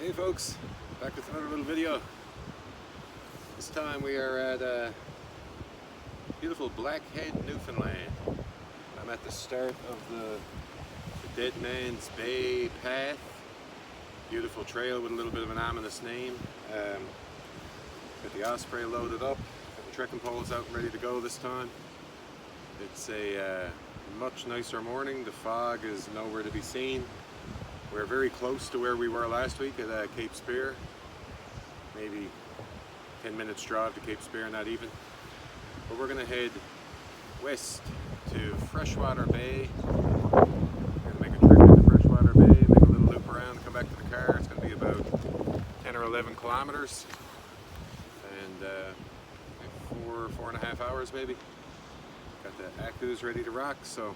Hey folks, back with another little video. This time we are at beautiful Blackhead, Newfoundland. I'm at the start of the Deadmans Bay path. Beautiful trail with a little bit of an ominous name. Got the osprey loaded up, got the trekking poles out and ready to go this time. It's a much nicer morning. The fog is nowhere to be seen. We're very close to where we were last week at Cape Spear. Maybe 10 minutes drive to Cape Spear, not even. But we're going to head west to Freshwater Bay. We're going to make a trip into Freshwater Bay, make a little loop around, come back to the car. It's going to be about 10 or 11 kilometers and 4.5 hours maybe. Got the Acus ready to rock, so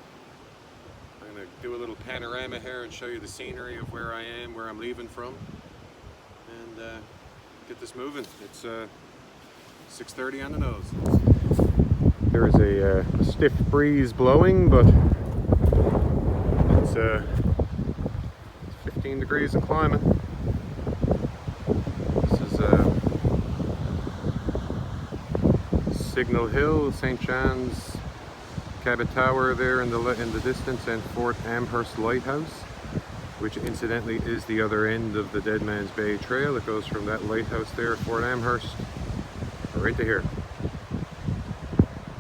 I'm going to do a little panorama here and show you the scenery of where I am, where I'm leaving from, and get this moving. It's 6:30 on the nose. There is a stiff breeze blowing, but it's 15 degrees and climbing. This is Signal Hill, St. John's Cabot Tower there in the distance, and Fort Amherst Lighthouse, which incidentally is the other end of the Deadmans Bay Trail. It goes from that lighthouse there at Fort Amherst right to here.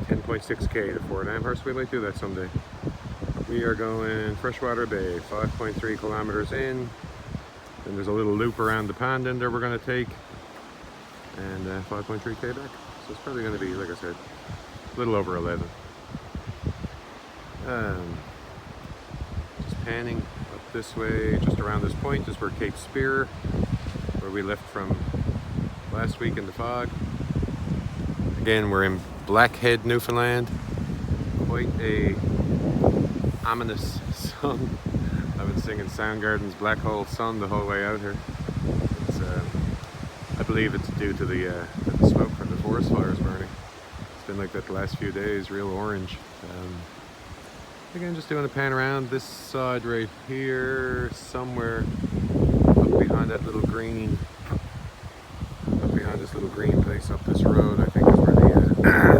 10.6k to Fort Amherst. We might do that someday. We are going Freshwater Bay, 5.3 kilometers in. Then there's a little loop around the pond in there we're going to take, and 5.3k back. So it's probably going to be, like I said, a little over 11. Just panning up this way, just around this point is where Cape Spear, where we left from last week in the fog. Again, we're in Blackhead, Newfoundland. Quite a ominous sun. I've been singing Soundgarden's Black Hole Sun the whole way out here. It's, I believe it's due to the smoke from the forest fires burning. It's been like that the last few days, real orange. Again, just doing a pan around this side right here, somewhere up behind that little green, up behind this little green place up this road, I think is where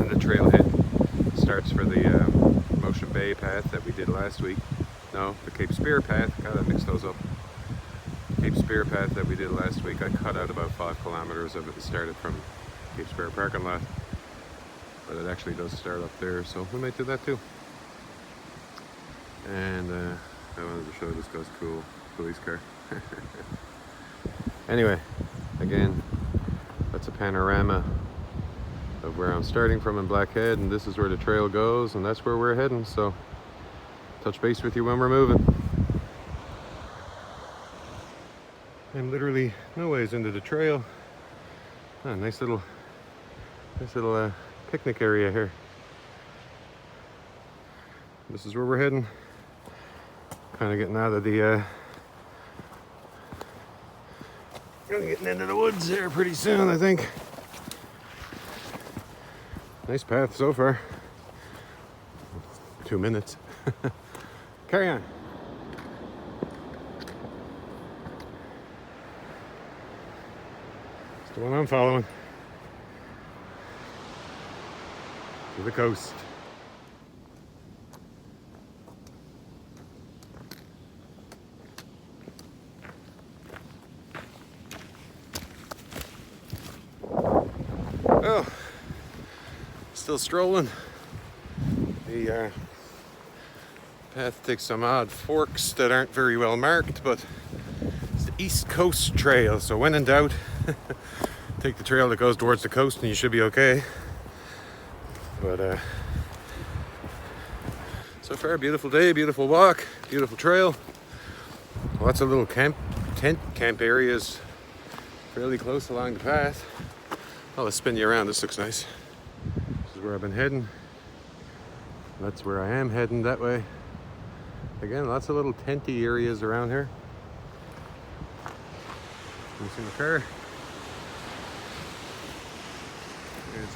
the trailhead starts for the Motion Bay path that we did last week. No, the Cape Spear path. God, I mixed those up. Cape Spear path that we did last week, I cut out about 5 kilometers of it and started from Cape Spear parking lot. But it actually does start up there, so we might do that too. And I wanted to show this guy's cool police car. Anyway, again, that's a panorama of where I'm starting from in Blackhead, and this is where the trail goes, and that's where we're heading. So touch base with you when we're moving. I'm literally no ways into the trail. Oh, nice little picnic area here. This is where we're heading. Kind of getting out of the getting into the woods here pretty soon, I think. Nice path so far. 2 minutes. Carry on. It's the one I'm following. To the coast. Oh, still strolling. The path takes some odd forks that aren't very well marked, but it's the East Coast Trail, so when in doubt, take the trail that goes towards the coast and you should be okay. But so far, beautiful day, beautiful walk, beautiful trail. Lots of little tent camp areas fairly close along the path. I'll spin you around. This looks nice. This is where I've been heading. That's where I am heading, that way. Again, lots of little tenty areas around here. You see the car? It's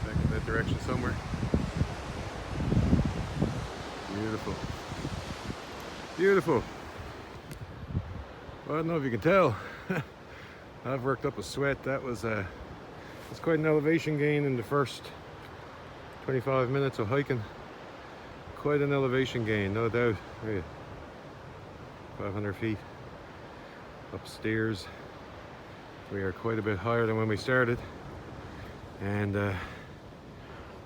back in that direction somewhere. Beautiful. Beautiful. Well, I don't know if you can tell. I've worked up a sweat. That was it's quite an elevation gain in the first 25 minutes of hiking. Quite an elevation gain, no doubt. Hey, 500 feet upstairs. We are quite a bit higher than when we started, and I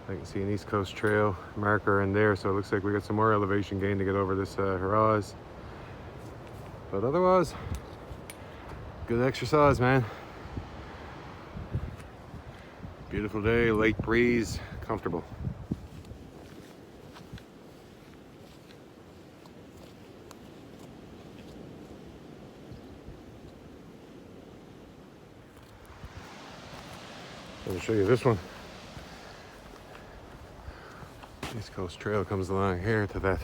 can see an East Coast Trail marker in there, so it looks like we got some more elevation gain to get over this Haraz. But otherwise, good exercise, man. Beautiful day, light breeze, comfortable. I'll show you this one. East Coast Trail comes along here to that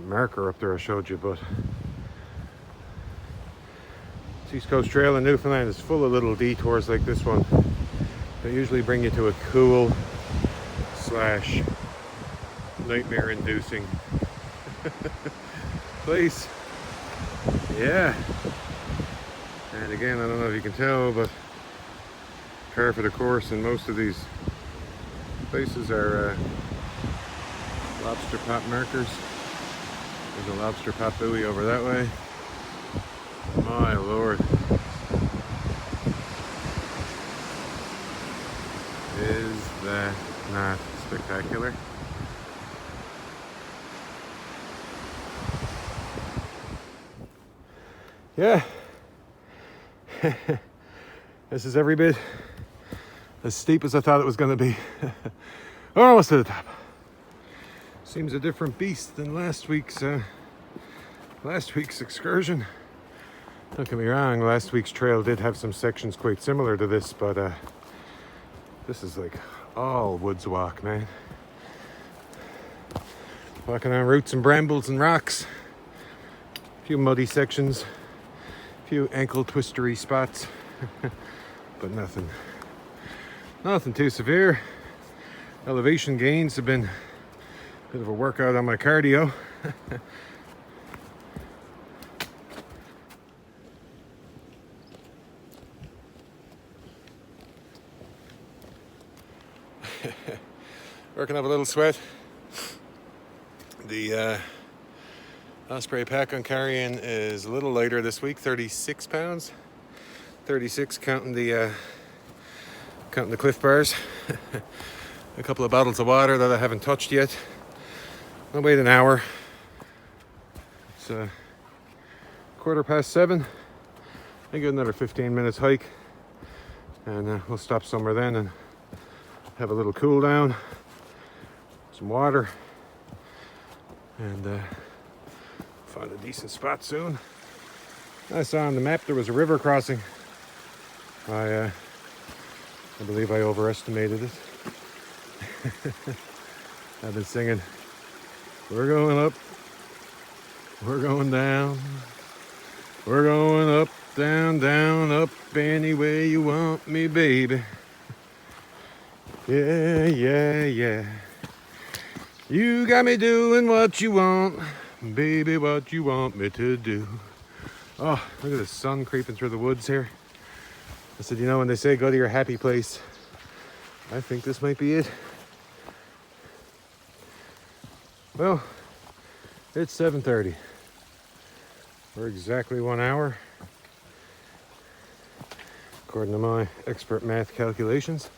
marker up there I showed you, but East Coast Trail in Newfoundland is full of little detours like this one. They usually bring you to a cool slash nightmare inducing place. Yeah. And again, I don't know if you can tell, but par for the course in most of these places are lobster pot markers. There's a lobster pot buoy over that way. My lord. Is that not spectacular? Yeah. This is every bit as steep as I thought it was going to be. We're almost to the top. Seems a different beast than last week's excursion. Don't get me wrong, last week's trail did have some sections quite similar to this, but this is like all woods walk, man. Walking on roots and brambles and rocks. A few muddy sections, a few ankle twistery spots, but nothing too severe. Elevation gains have been a bit of a workout on my cardio. Working up a little sweat. The osprey pack I'm carrying is a little lighter this week, 36 pounds. 36 counting the Cliff Bars. A couple of bottles of water that I haven't touched yet. I'll wait an hour. It's 7:15. I get another 15 minutes hike, and we'll stop somewhere then and have a little cool down, some water, and find a decent spot soon. I saw on the map there was a river crossing. I believe I overestimated it. I've been singing, we're going up, we're going down, we're going up, down, down, up, any way you want me, baby. Yeah, yeah, yeah. You got me doing what you want, baby, what you want me to do. Oh, look at the sun creeping through the woods here. I said, you know, when they say go to your happy place, I think this might be it. Well, it's 7:30. We're exactly 1 hour, according to my expert math calculations.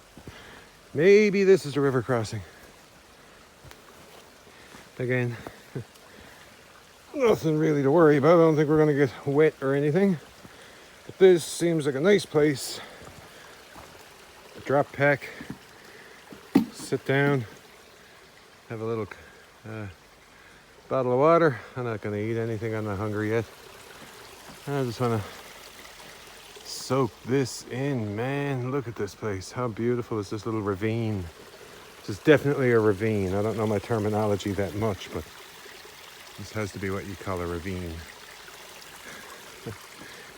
Maybe this is a river crossing. Again, nothing really to worry about. I don't think we're going to get wet or anything. But this seems like a nice place. Drop pack, sit down, have a little bottle of water. I'm not going to eat anything. I'm not hungry yet. I just want to soak this in, man. Look at this place. How beautiful is this little ravine? This is definitely a ravine. I don't know my terminology that much, but this has to be what you call a ravine.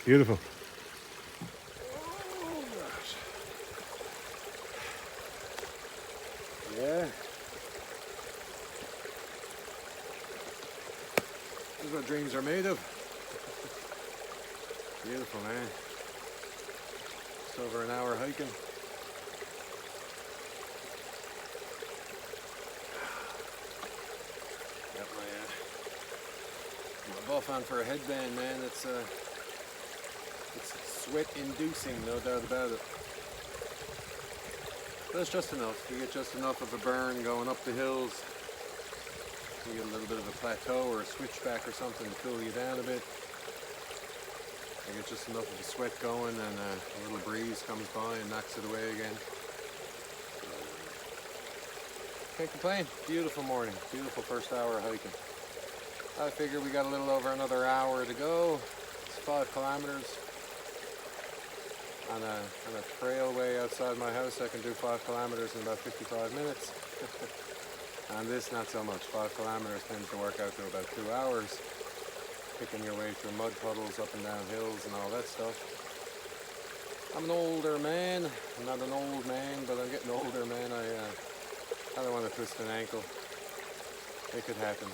Beautiful. Yeah. This is what dreams are made of. Beautiful, man. Just over an hour hiking. Got my buff on for a headband, man. It's sweat-inducing, no doubt about it. But it's just enough. You get just enough of a burn going up the hills. You get a little bit of a plateau or a switchback or something to cool you down a bit. You get just enough of the sweat going, and a little breeze comes by and knocks it away again. Can't complain. Beautiful morning. Beautiful first hour of hiking. I figure we got a little over another hour to go. It's 5 kilometers. On a trailway outside my house, I can do 5 kilometers in about 55 minutes. On this, not so much. 5 kilometers tends to work out to about 2 hours. Picking your way through mud puddles, up and down hills and all that stuff. I'm an older man. I'm not an old man, but I'm getting older, man. I don't want to twist an ankle. It could happen.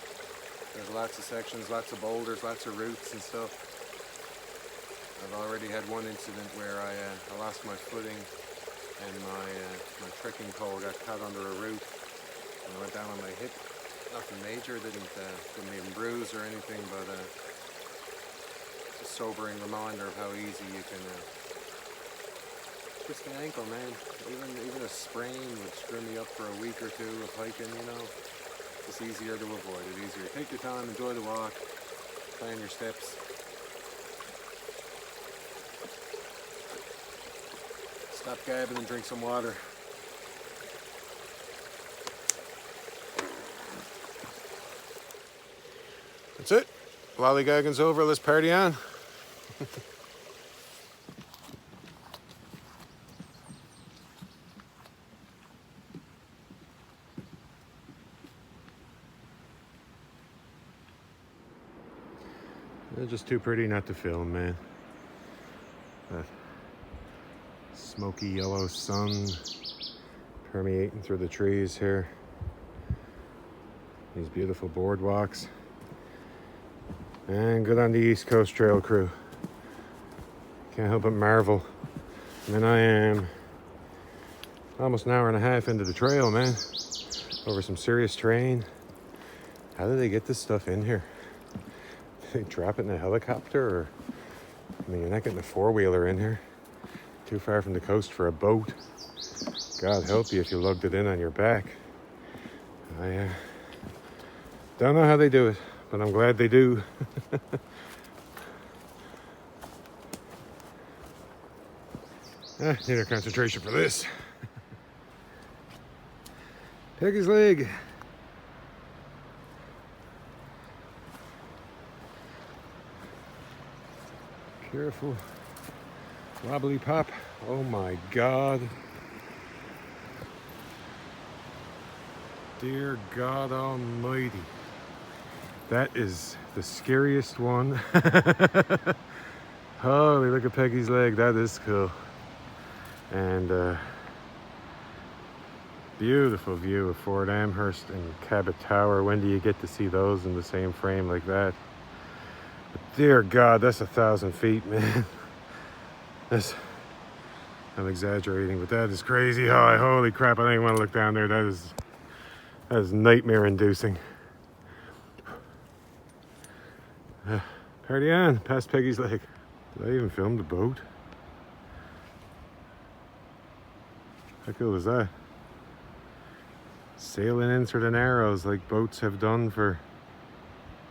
There's lots of sections, lots of boulders, lots of roots and stuff. I've already had one incident where I lost my footing and my trekking pole got caught under a root and I went down on my hip. Nothing major, didn't even bruise or anything, but it's a sobering reminder of how easy you can twist an ankle, man. Even a sprain would screw me up for a week or two of hiking, you know. It's easier to avoid it, easier. Take your time, enjoy the walk, plan your steps. Stop gabbing and drink some water. That's it. Lollygagging's over. Let's party on. They're just too pretty not to film, man. That smoky yellow sun permeating through the trees here. These beautiful boardwalks. And good on the East Coast Trail crew. Can't help but marvel. I mean, I am almost an hour and a half into the trail, man. Over some serious terrain. How do they get this stuff in here? Do they drop it in a helicopter? Or, I mean, you're not getting a four-wheeler in here. Too far from the coast for a boat. God help you if you lugged it in on your back. I don't know how they do it, but I'm glad they do. Need our concentration for this. Peggy's leg. Careful. Wobbly pop. Oh my God. Dear God Almighty. That is the scariest one. Holy, look at Peggy's leg. That is cool. And beautiful view of Fort Amherst and Cabot Tower. When do you get to see those in the same frame like that? But dear God, that's 1,000 feet, man. I'm exaggerating, but that is crazy high. Holy crap, I don't even want to look down there. That is nightmare inducing. Party on, past Peggy's leg. Did I even film the boat? How cool is that? Sailing in through the Narrows like boats have done for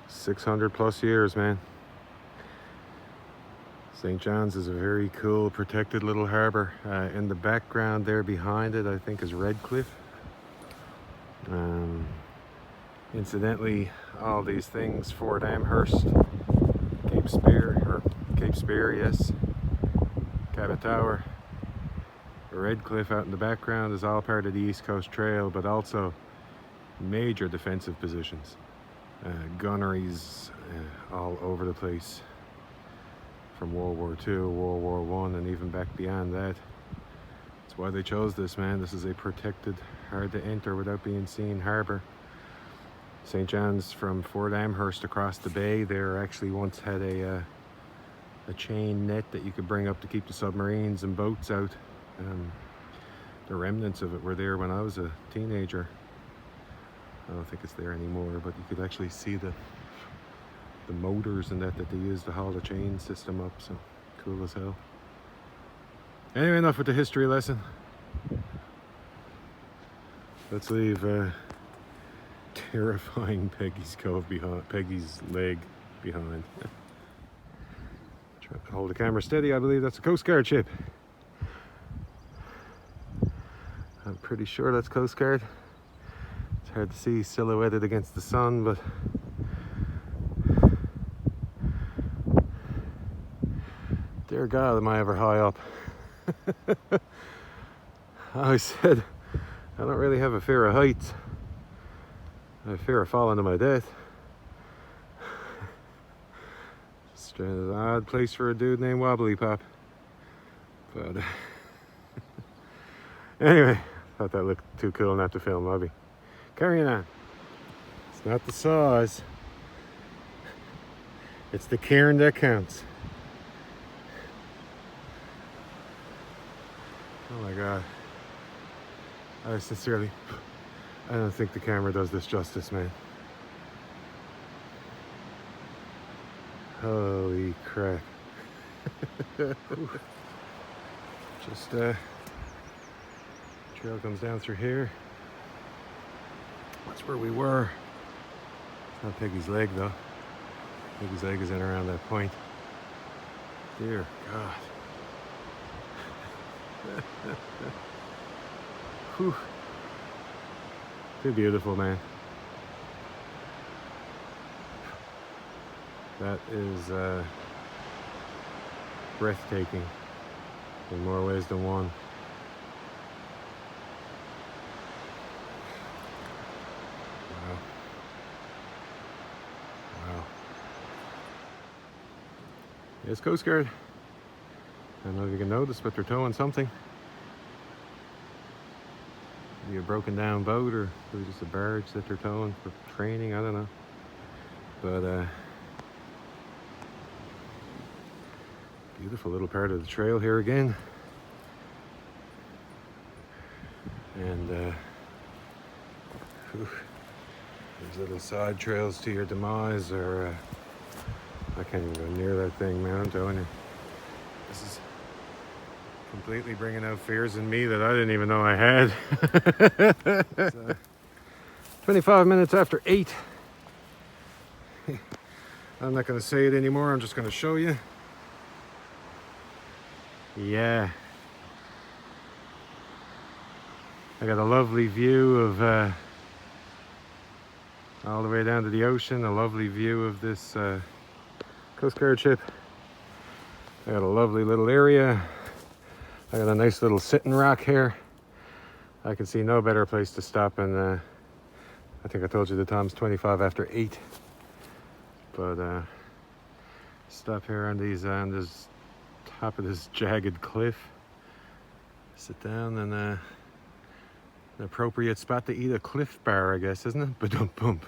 600 plus years, man. St. John's is a very cool, protected little harbor. In the background there behind it, I think, is Redcliffe. Incidentally, all these things, Fort Amherst, Cape Spear, yes, Cabot Tower, Redcliffe out in the background is all part of the East Coast Trail, but also major defensive positions. Gunneries all over the place. From World War II, World War I, and even back beyond that. That's why they chose this, man. This is a protected, hard to enter without being seen harbor. St. John's from Fort Amherst across the bay there actually once had a a chain net that you could bring up to keep the submarines and boats out. The remnants of it were there when I was a teenager. I don't think it's there anymore, but you could actually see the motors and that they used to haul the chain system up. So cool as hell. Anyway, enough with the history lesson. Let's leave terrifying Peggy's Cove behind, Peggy's leg behind. Try to hold the camera steady. I believe that's a Coast Guard ship. I'm pretty sure that's Coast Guard. It's hard to see silhouetted against the sun, but dear God, am I ever high up. I always said I don't really have a fear of heights. I have a fear of falling to my death. Just an odd place for a dude named Wobbly Pop. But anyway, thought that looked too cool not to film, Bobby. Carrying on. It's not the size. It's the cairn that counts. Oh my God. I don't think the camera does this justice, man. Holy crap. Just trail comes down through here. That's where we were. It's not Peggy's leg though. Peggy's leg is in around that point. Dear God. Whew. Too beautiful, man. That is breathtaking in more ways than one. Wow. Wow. It's Coast Guard. I don't know if you can notice, but they're towing something. Maybe a broken down boat or maybe just a barge that they're towing for training, I don't know. But beautiful little part of the trail here again. And there's little side trails to your demise, or I can't even go near that thing, man, I'm telling you. This is completely bringing out fears in me that I didn't even know I had. It's, 25 minutes after 8. I'm not going to say it anymore, I'm just going to show you. Yeah. I got a lovely view of all the way down to the ocean, a lovely view of this Coast Guard ship. I got a lovely little area. I got a nice little sitting rock here. I can see no better place to stop, and I think I told you the time's 25 after 8. But stop here on this top of this jagged cliff. Sit down, and an appropriate spot to eat a Cliff Bar, I guess, isn't it? Ba-dum-bum.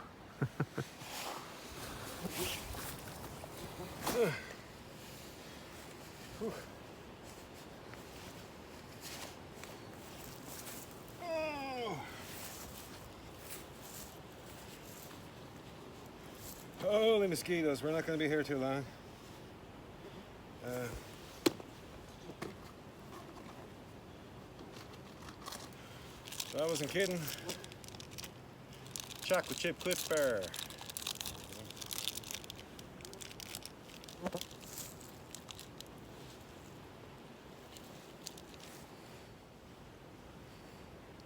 Holy mosquitoes, we're not going to be here too long. So I wasn't kidding. Chocolate chip Cliff Bar.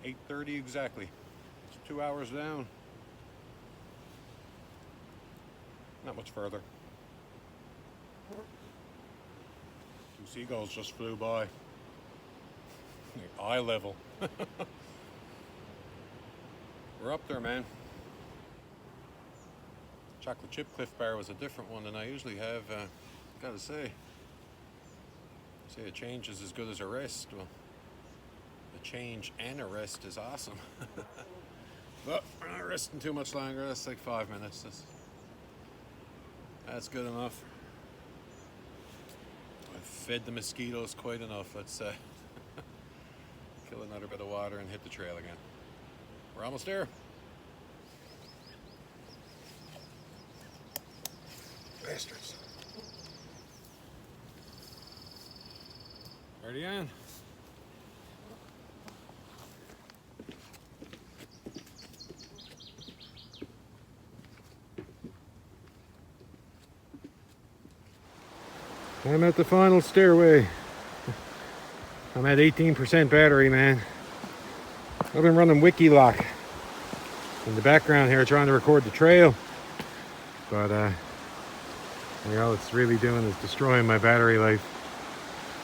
$8:30 exactly. It's 2 hours down. Not much further. 2 seagulls just flew by. Eye level. We're up there, man. Chocolate chip Cliff Bar was a different one than I usually have. Gotta say a change is as good as a rest. Well, a change and a rest is awesome. But we're not resting too much longer. That's like 5 minutes. That's good enough. fed the mosquitoes quite enough. Let's kill another bit of water and hit the trail again. We're almost there. Bastards. Already on. I'm at the final stairway. I'm at 18% battery, man. I've been running WikiLock in the background here trying to record the trail. But all it's really doing is destroying my battery life.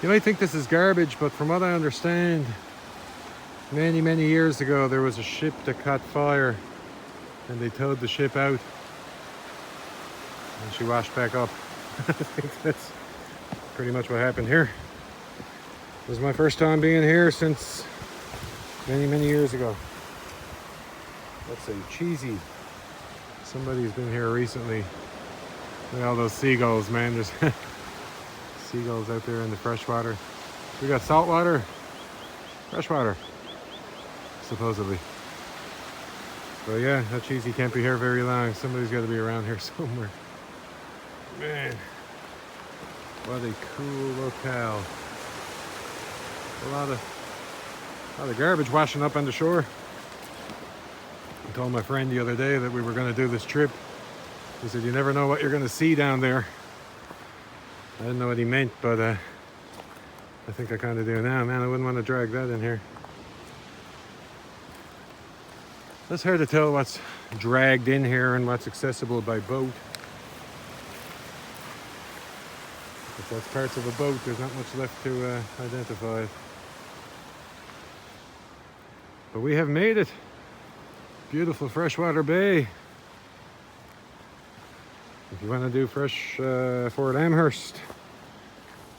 You might think this is garbage, but from what I understand, many years ago there was a ship that caught fire and they towed the ship out and she washed back up. I think that's pretty much what happened here. This is my first time being here since many years ago. Let's say cheesy. Somebody's been here recently. Look at all those seagulls, man. There's seagulls out there in the freshwater. We got saltwater, freshwater, supposedly. But yeah, that cheesy can't be here very long. Somebody's got to be around here somewhere. Man, what a cool locale. A lot of garbage washing up on the shore. I told my friend the other day that we were going to do this trip. He said, you never know what you're going to see down there. I didn't know what he meant, but I think I kind of do now. Man, I wouldn't want to drag that in here. It's hard to tell what's dragged in here and what's accessible by boat. If that's parts of a boat, there's not much left to identify. But we have made it. Beautiful freshwater bay. If you want to do Freshwater Amherst,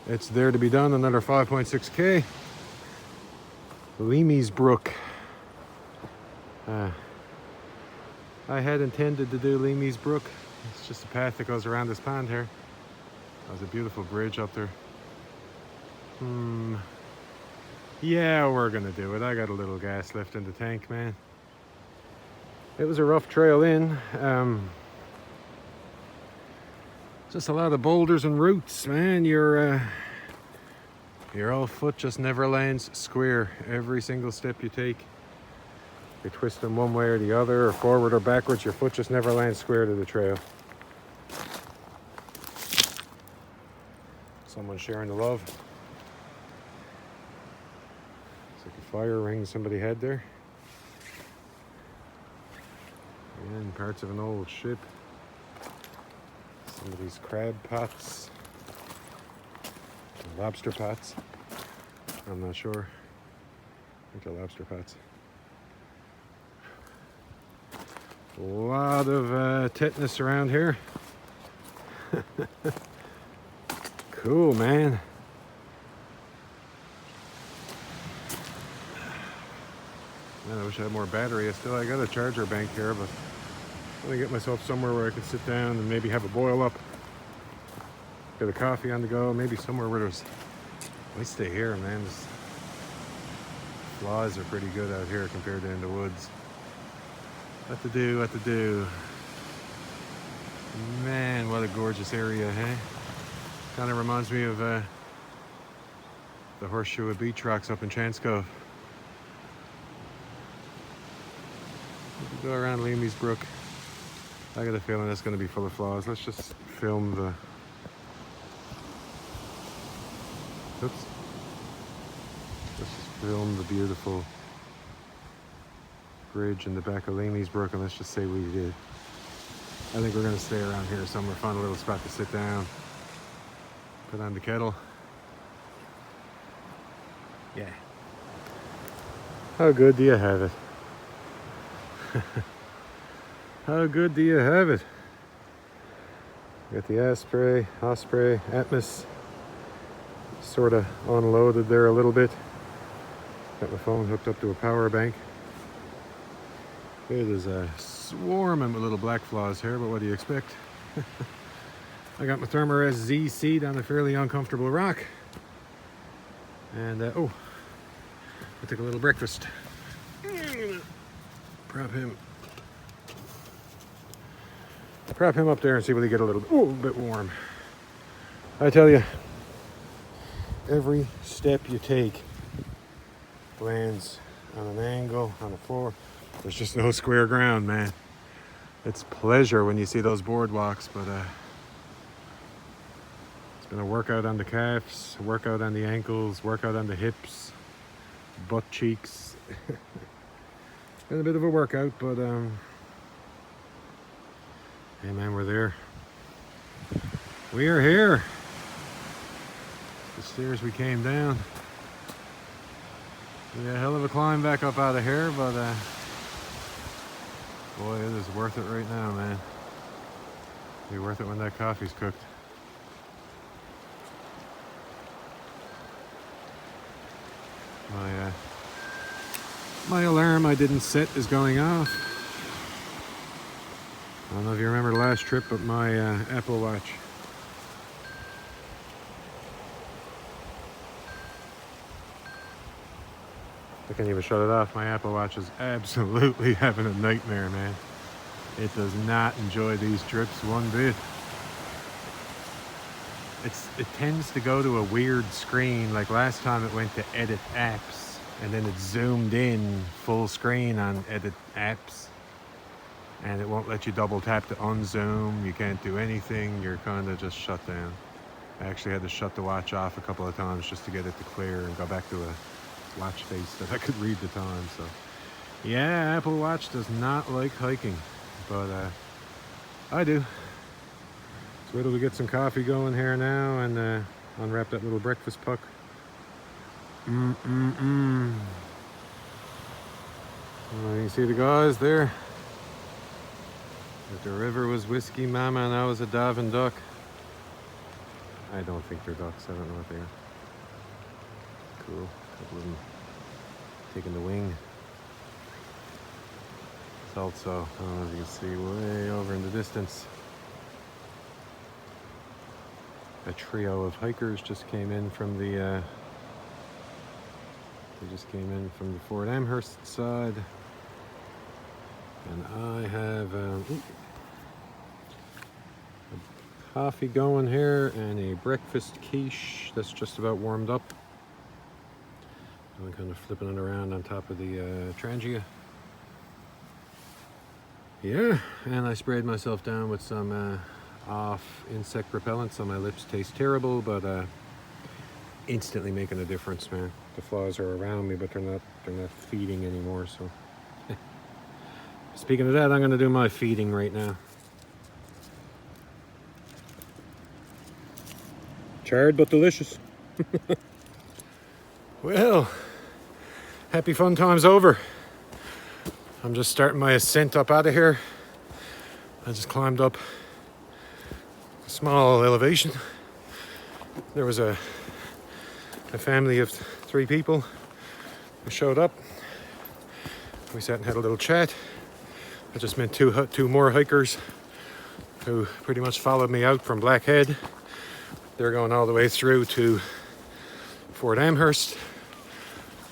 it's there to be done, another 5.6k. Leamy's Brook. I had intended to do Leamy's Brook. It's just a path that goes around this pond here. There's a beautiful bridge up there. Yeah, we're gonna do it. I got a little gas left in the tank, man. It was a rough trail in. Just a lot of boulders and roots, man. Your old foot just never lands square. Every single step you take, you twist them one way or the other, or forward or backwards, your foot just never lands square to the trail. Someone sharing the love. It's like a fire ring somebody had there. And parts of an old ship. Some of these crab pots. Lobster pots. I'm not sure. I think they're lobster pots. A lot of tetanus around here. Cool, man. Man, I wish I had more battery. I got a charger bank here, but I'm gonna get myself somewhere where I can sit down and maybe have a boil up. Get a coffee on the go, maybe somewhere where there's... I stay here, man. This flies are pretty good out here compared to in the woods. What to do. Man, what a gorgeous area, eh? Kind of reminds me of the Horseshoe of Beach Rocks up in Chanscove. Go around Leamy's Brook. I got a feeling it's going to be full of flaws. Let's just film the... Oops. Let's just film the beautiful bridge in the back of Leamy's Brook, and let's just say we did. I think we're going to stay around here somewhere, find a little spot to sit down, put on the kettle. Yeah. How good do you have it? How good do you have it? Got the Osprey, Atmos sort of unloaded there a little bit. Got my phone hooked up to a power bank. It is swarming with little black flies here, but what do you expect? I got my Thermarest ZC down a fairly uncomfortable rock. And, oh, I took a little breakfast. Prop him up there and see will he get a little bit warm. I tell you, every step you take lands on an angle, on the floor. There's just no square ground, man. It's pleasure when you see those boardwalks, but it's been a workout on the calves, a workout on the ankles, workout on the hips, butt cheeks. Been a bit of a workout, but hey man, we're there. We are here. The stairs we came down. We got a hell of a climb back up out of here, but boy, it is worth it right now, man. It'll be worth it when that coffee's cooked. My alarm I didn't set is going off. I don't know if you remember the last trip, but my Apple Watch. I can't even shut it off. My Apple Watch is absolutely having a nightmare, man. It does not enjoy these trips one bit. It tends to go to a weird screen. Like last time it went to edit apps and then it zoomed in full screen on edit apps. And it won't let you double tap to unzoom. You can't do anything. You're kind of just shut down. I actually had to shut the watch off a couple of times just to get it to clear and go back to a watch face that I could read the time. So yeah, Apple Watch does not like hiking, but I do. So wait till we get some coffee going here now and unwrap that little breakfast puck. You see the guys there? If the river was Whiskey Mama and I was a Davin duck. I don't think they're ducks. I don't know what they are. Cool. Couple of them taking the wing. It's also, I don't know if you can see, way over in the distance. A trio of hikers just came in from the Fort Amherst side. And I have a coffee going here and a breakfast quiche that's just about warmed up. I'm kind of flipping it around on top of the Trangia. Yeah, and I sprayed myself down with some off insect repellent, so my lips taste terrible, but instantly making a difference, man. The flies are around me, but they're not feeding anymore. So speaking of that, I'm going to do my feeding right now. Charred but delicious. Well, happy fun time's over. I'm just starting my ascent up out of here. I just climbed up a small elevation. There was a family of 3 people who showed up. We sat and had a little chat. I just met two more hikers who pretty much followed me out from Blackhead. They're going all the way through to Fort Amherst.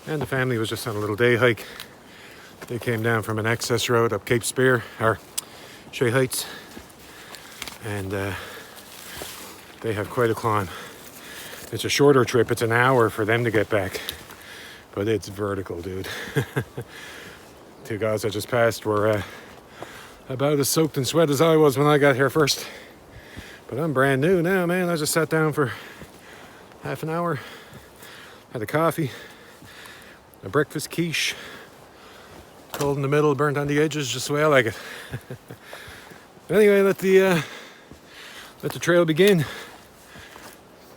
And the family was just on a little day hike. They came down from an access road up Cape Spear, or Shea Heights. And they have quite a climb. It's a shorter trip. It's an hour for them to get back. But it's vertical, dude. 2 guys I just passed were about as soaked and sweat as I was when I got here first. But I'm brand new now, man. I just sat down for half an hour. Had a coffee. A breakfast quiche. Cold in the middle, burnt on the edges, just the way I like it. Anyway, let the trail begin.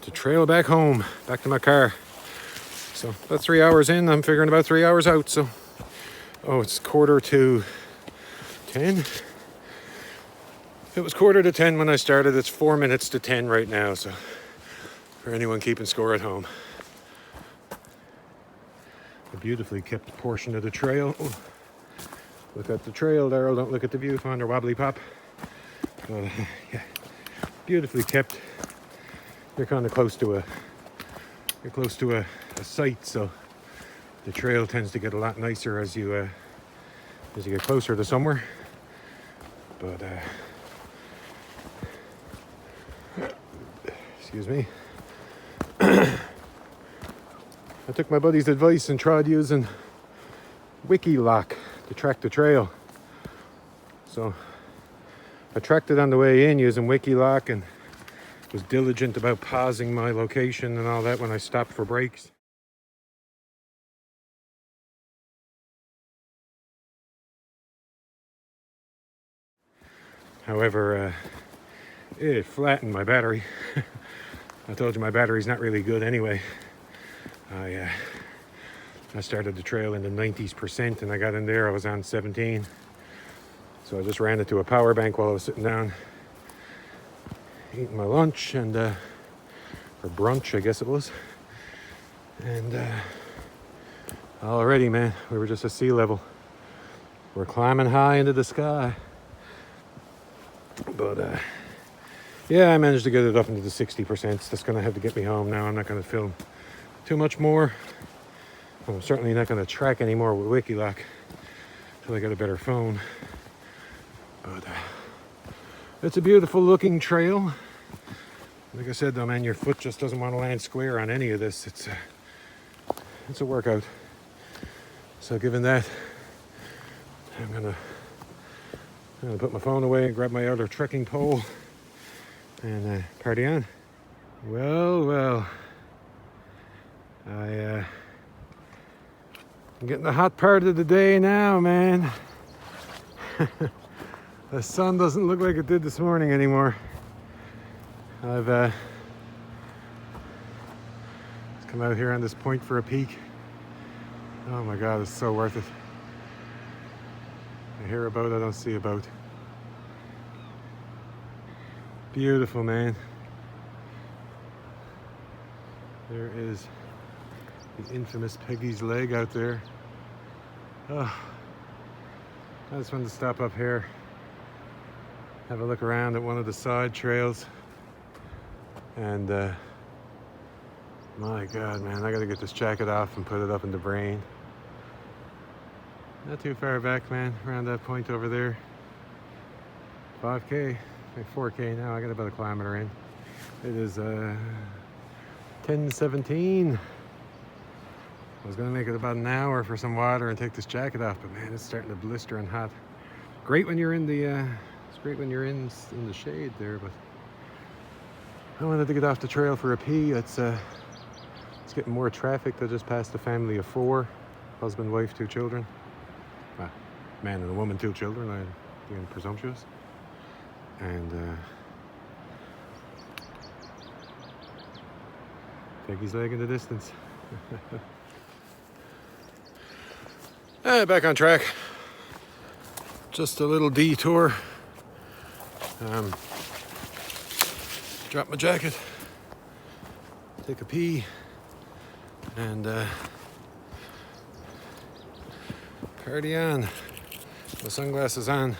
To trail back home, back to my car. So about 3 hours in, I'm figuring about 3 hours out. So, oh, it's 9:45. It was 9:45 when I started. It's 4 minutes to 10 right now. So, for anyone keeping score at home. A beautifully kept portion of the trail. Oh, look at the trail, Daryl. Don't look at the viewfinder, wobbly pop. Yeah, beautifully kept. You're kind of close to a site, so the trail tends to get a lot nicer as you get closer to somewhere. But excuse me. I took my buddy's advice and tried using WikiLoc to track the trail. So I tracked it on the way in using WikiLoc and was diligent about pausing my location and all that when I stopped for breaks. However, it flattened my battery. I told you my battery's not really good anyway. I started the trail in the 90s% and I got in there, I was on 17. So I just ran it to a power bank while I was sitting down eating my lunch and or brunch, I guess it was. And already, man, we were just at sea level. We're climbing high into the sky. But yeah, I managed to get it up into the 60%. That's gonna have to get me home now. I'm not gonna film too much more. I'm certainly not gonna track anymore with WikiLoc until I get a better phone. But it's a beautiful looking trail. Like I said though, man, your foot just doesn't want to land square on any of this. It's a workout. So given that, I'm gonna put my phone away and grab my other trekking pole and party on. Well, I'm getting the hot part of the day now, man. The sun doesn't look like it did this morning anymore. I've come out here on this point for a peek. Oh my God, it's so worth it. I hear a boat, I don't see a boat. Beautiful, man. There is the infamous Peggy's Leg out there. Oh, I just wanted to stop up here, have a look around at one of the side trails. And my God, man, I gotta get this jacket off and put it up in the brain. Not too far back, man, around that point over there. 5K, like 4K now. I got about a kilometer in. It is 10:17. I was gonna make it about an hour for some water and take this jacket off, but man, it's starting to blister and hot. Great when you're in the it's great when you're in the shade there, but I wanted to get off the trail for a pee. It's getting more traffic. I just passed a family of 4, husband, wife, 2 children. Well, man and a woman, 2 children. I'm being presumptuous. And Peggy's Leg in the distance. Back on track. Just a little detour. Drop my jacket, take a pee, and party on. My sunglasses on,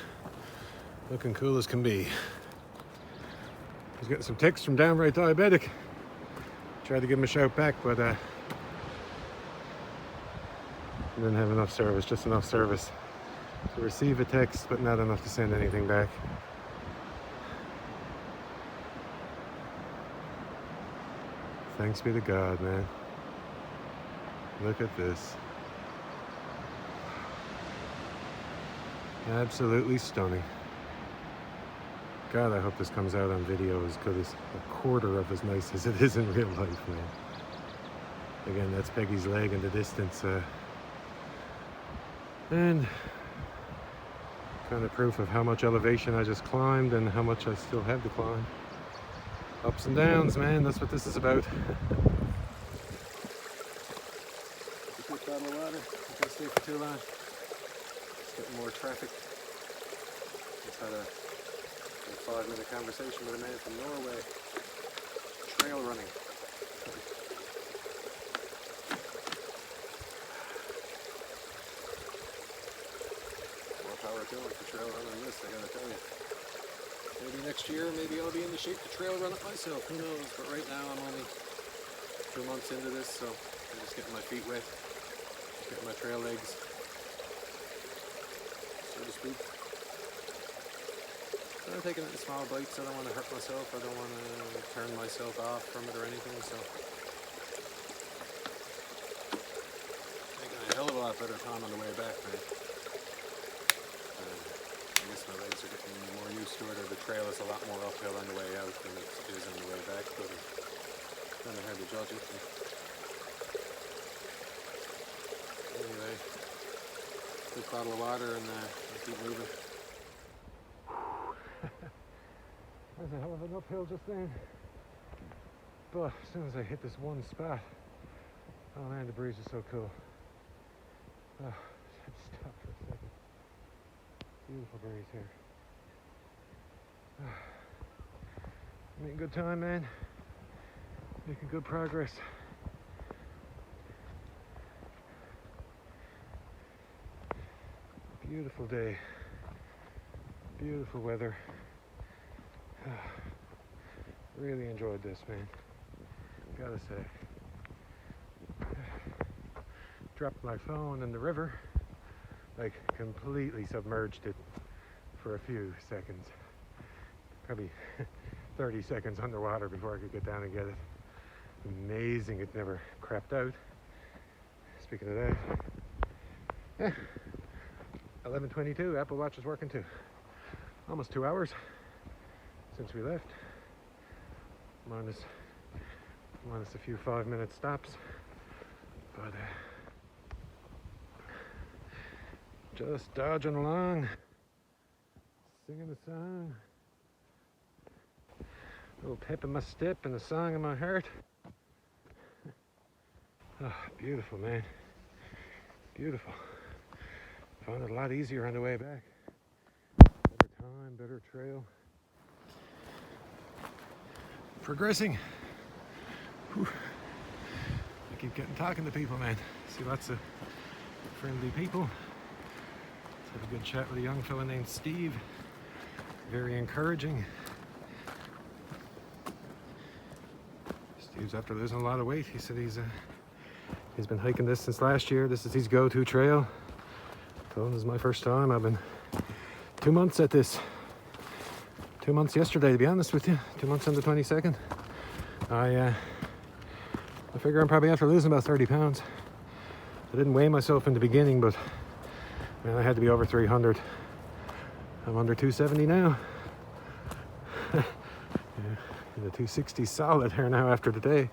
looking cool as can be. I was getting some texts from Downright Diabetic. Tried to give him a shout back, but didn't have enough service, just enough service to receive a text, but not enough to send anything back. Thanks be to God, man. Look at this. Absolutely stunning. God, I hope this comes out on video as good as a quarter of as nice as it is in real life, man. Again, that's Peggy's Leg in the distance. And kind of proof of how much elevation I just climbed and how much I still have to climb. Ups and downs, man, that's what this is about. A quick bottle of water, not gonna stay for too long. Just getting more traffic. Just had a 5-minute conversation with a man from Norway. Trail running. More power to him for trail running this, I gotta tell you. Maybe next year, maybe I'll be in the shape to trail run it myself. Who knows? But right now, I'm only 2 months into this, so I'm just getting my feet wet, getting my trail legs, so to speak. So I'm taking it in small bites. I don't want to hurt myself. I don't want to turn myself off from it or anything. So making a hell of a lot better time on the way back, man. I guess my legs are getting more used to it, or the trail is a lot more uphill on the way out than it is on the way back, but it's kind of hard to judge it. Anyway, quick bottle of water and keep moving. There's a hell of an uphill just then, but as soon as I hit this one spot, oh man, the breeze is so cool. Oh, stop for a second. Beautiful breeze here. Making good time, man. Making good progress. Beautiful day. Beautiful weather. Really enjoyed this, man. Gotta say. Dropped my phone in the river. Like completely submerged it for a few seconds. Probably 30 seconds underwater before I could get down and get it. Amazing it never crapped out. Speaking of that, 11:22, Apple Watch is working too. Almost 2 hours since we left. Minus a few 5-minute stops. But just dodging along, singing a song. A little pep in my step and a song in my heart. Oh, beautiful, man. Beautiful. Found it a lot easier on the way back. Better time, better trail. Progressing. Whew. I keep talking to people, man. See lots of friendly people. Let's have a good chat with a young fella named Steve. Very encouraging. Steve's after losing a lot of weight. He said he's been hiking this since last year. This is his go-to trail. So this is my first time. I've been 2 months at this. 2 months yesterday, to be honest with you. 2 months on the 22nd. I figure I'm probably after losing about 30 pounds. I didn't weigh myself in the beginning, but man, I had to be over 300. I'm under 270 now. Yeah, in the 260 solid here now after today.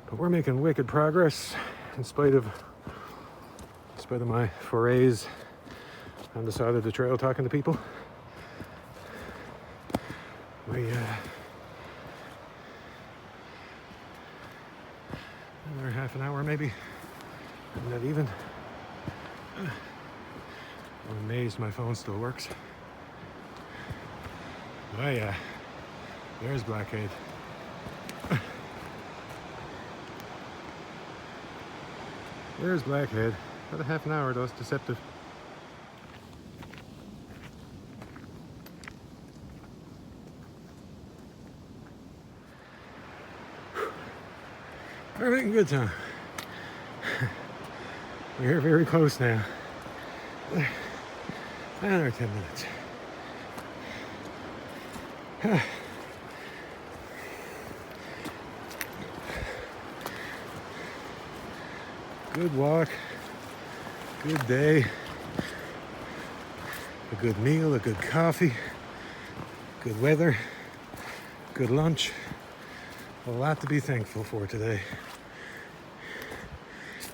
But we're making wicked progress in spite of my forays on the side of the trail talking to people. We another half an hour maybe. I'm not even. I'm amazed my phone still works. Oh yeah, there's Blackhead. There's Blackhead. About a half an hour though, it's deceptive. We're making good time. We're very close now. Another 10 minutes. Good walk, good day, a good meal, a good coffee, good weather, good lunch. A lot to be thankful for today.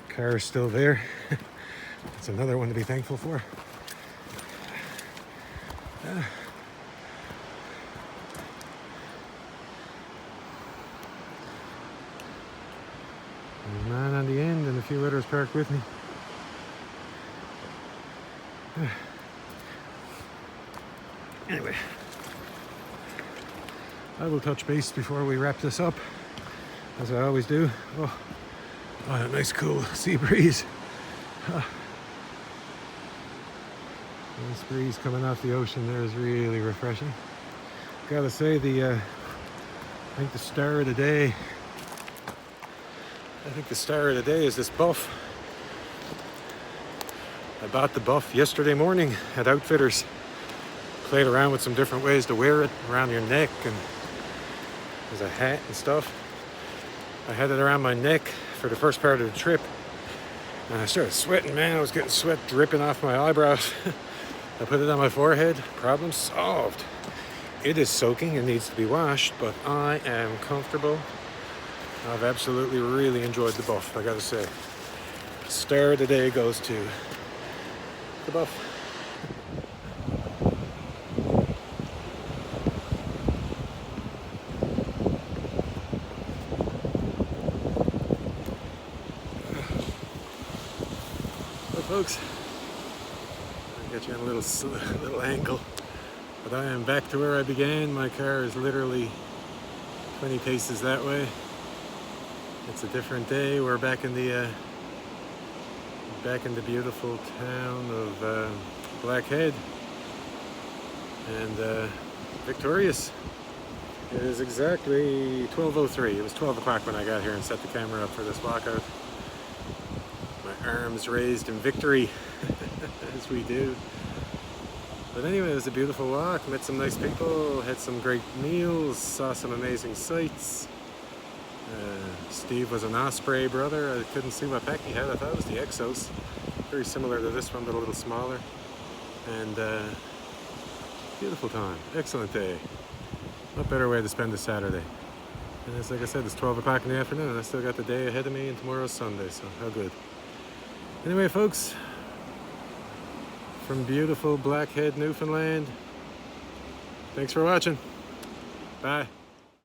Car is still there. That's another one to be thankful for. There's a man on the end and a few others parked with me. Anyway, I will touch base before we wrap this up, as I always do. Oh, a nice cool sea breeze. This breeze coming off the ocean there is really refreshing. Gotta say, I think the star of the day. I think the star of the day is this buff. I bought the buff yesterday morning at Outfitters. Played around with some different ways to wear it around your neck, and there's a hat and stuff. I had it around my neck for the first part of the trip, and I started sweating, man. I was getting sweat dripping off my eyebrows. I put it on my forehead. Problem solved. It is soaking and needs to be washed, but I am comfortable. I've absolutely really enjoyed the buff, I gotta say. Star of the day goes to the buff. Well, folks, I'll get you on a little angle, but I am back to where I began. My car is literally 20 paces that way. It's a different day. We're back in the beautiful town of Blackhead, and victorious. It is exactly 12:03. It was 12 o'clock when I got here and set the camera up for this walkout. My arms raised in victory, as we do. But anyway, it was a beautiful walk. Met some nice people, had some great meals, saw some amazing sights. Steve was an Osprey brother. I couldn't see what pack he had. I thought it was the Exos. Very similar to this one, but a little smaller. And beautiful time. Excellent day. What better way to spend a Saturday? And it's like I said, it's 12 o'clock in the afternoon, and I still got the day ahead of me, and tomorrow's Sunday, so how good. Anyway, folks, from beautiful Blackhead, Newfoundland, thanks for watching. Bye.